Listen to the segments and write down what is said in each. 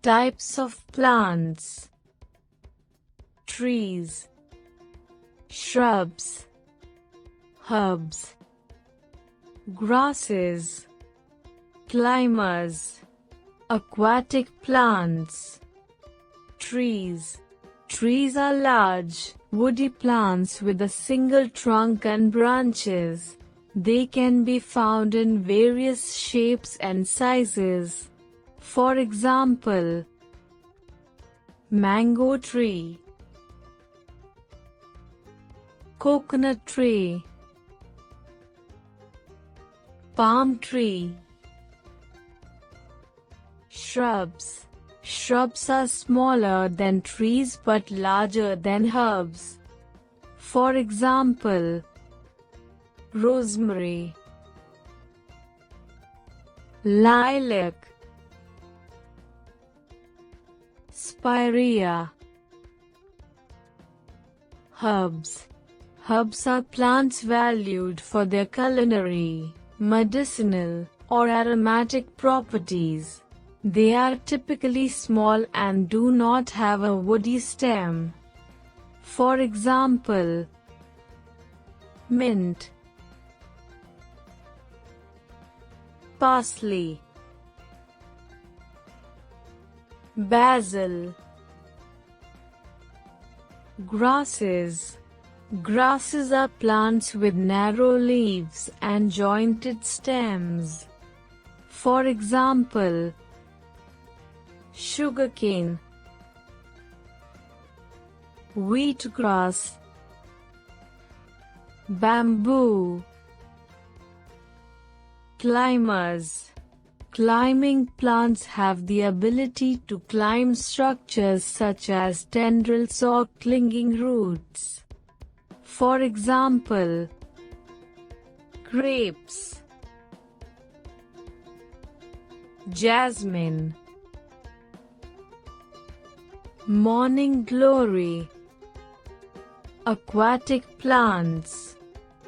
Types of plants: trees, shrubs, herbs, grasses, climbers. Aquatic plants. Trees. Trees are large, woody plants with a single trunk and branches. They can be found in various shapes and sizes. For example, mango tree, coconut tree, palm tree. Shrubs. Shrubs are smaller than trees but larger than herbs. For example, rosemary, lilac, spirea. Herbs. Herbs are plants valued for their culinary, medicinal, or aromatic properties. They are typically small and do not have a woody stem. For example, mint, parsley, basil. Grasses. Grasses are plants with narrow leaves and jointed stems. For example, sugarcane, wheatgrass, bamboo. Climbers. Climbing plants have the ability to climb structures such as tendrils or clinging roots. For example, grapes, jasmine, morning glory. Aquatic plants.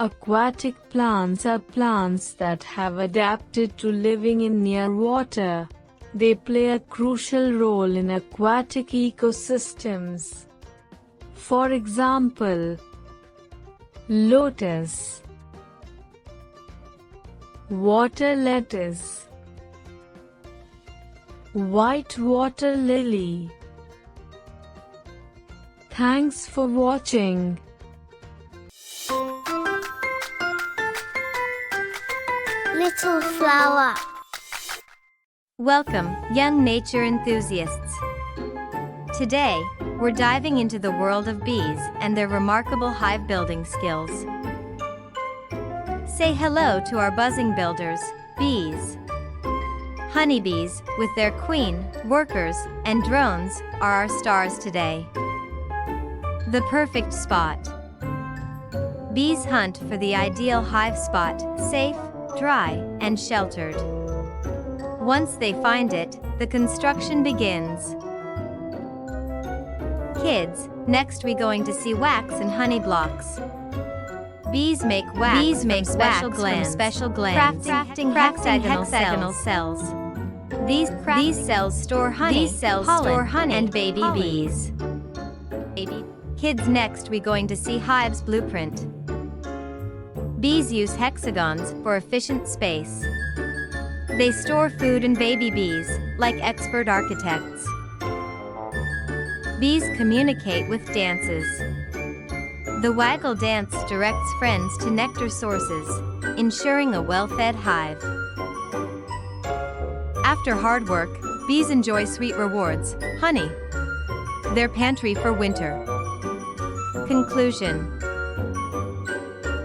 Aquatic plants are plants that have adapted to living in near water. They play a crucial role in aquatic ecosystems. For example, lotus, water lettuce, white water lily. Thanks for watching. Little flower. Welcome, young nature enthusiasts. Today, we're diving into the world of bees and their remarkable hive building skills. Say hello to our buzzing builders, bees. Honeybees, with their queen, workers, and drones, are our stars today. The perfect spot. Bees hunt for the ideal hive spot, safe, dry, and sheltered. Once they find it, the construction begins. Kids, next we going to see wax and honey blocks. Bees make wax from special glands, crafting hexagonal cells. These cells store honey, pollen, and baby bees. Kids, next we going to see hives blueprint. Bees use hexagons for efficient space. They store food and baby bees, like expert architects. Bees communicate with dances. The waggle dance directs friends to nectar sources, ensuring a well-fed hive. After hard work, bees enjoy sweet rewards, honey, their pantry for winter. Conclusion.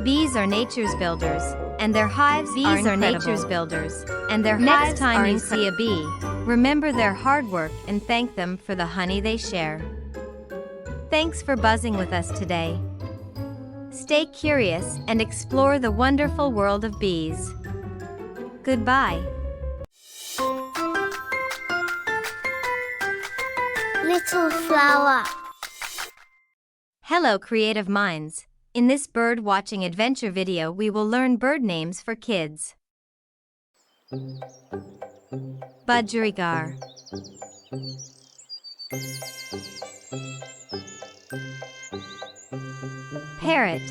Bees are nature's builders, and their hives are nature's builders, and their hives. Next time you see a bee, remember their hard work and thank them for the honey they share. Thanks for buzzing with us today. Stay curious and explore the wonderful world of bees. Goodbye. Little flower. Hello, creative minds. In this bird watching adventure video, we will learn bird names for kids. Budgerigar, Parrot.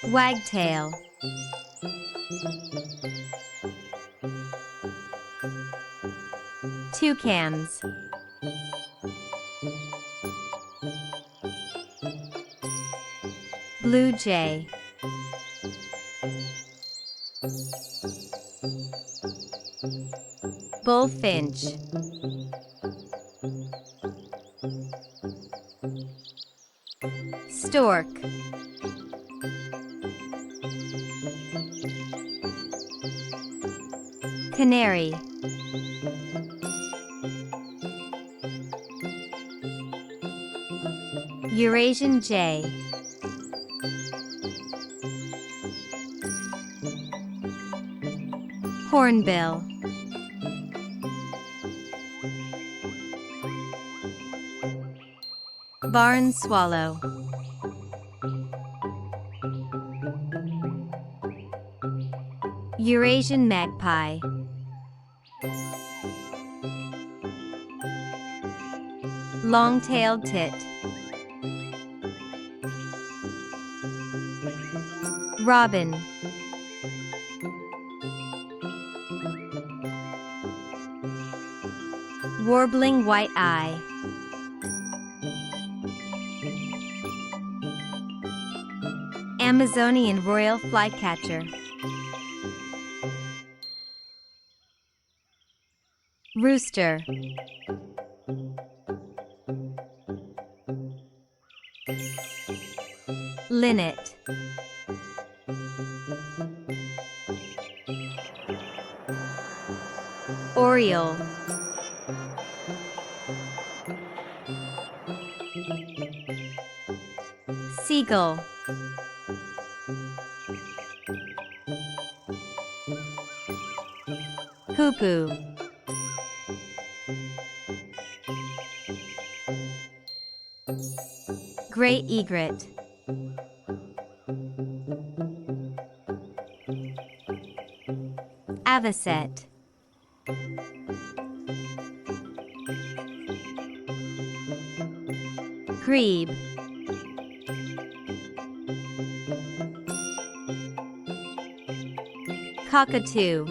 Wagtail. Toucans. Blue jay. Bullfinch. Stork. Canary. Eurasian jay. Hornbill. Barn swallow. Eurasian magpie. Long-tailed tit. Robin. Warbling white-eye. Amazonian royal flycatcher. Rooster. Linnet. Oriole. Seagull. Hoopoo. Great egret. Avocet. Grebe. Cockatoo.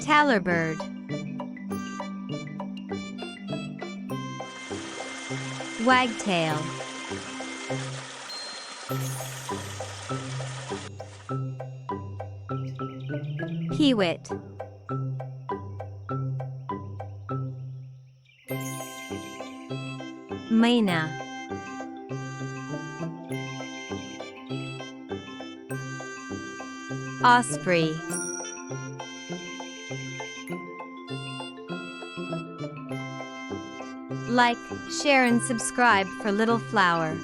Tallorbird. Wagtail. Peewit. Myna. Osprey. Like, share and subscribe for Little Flower.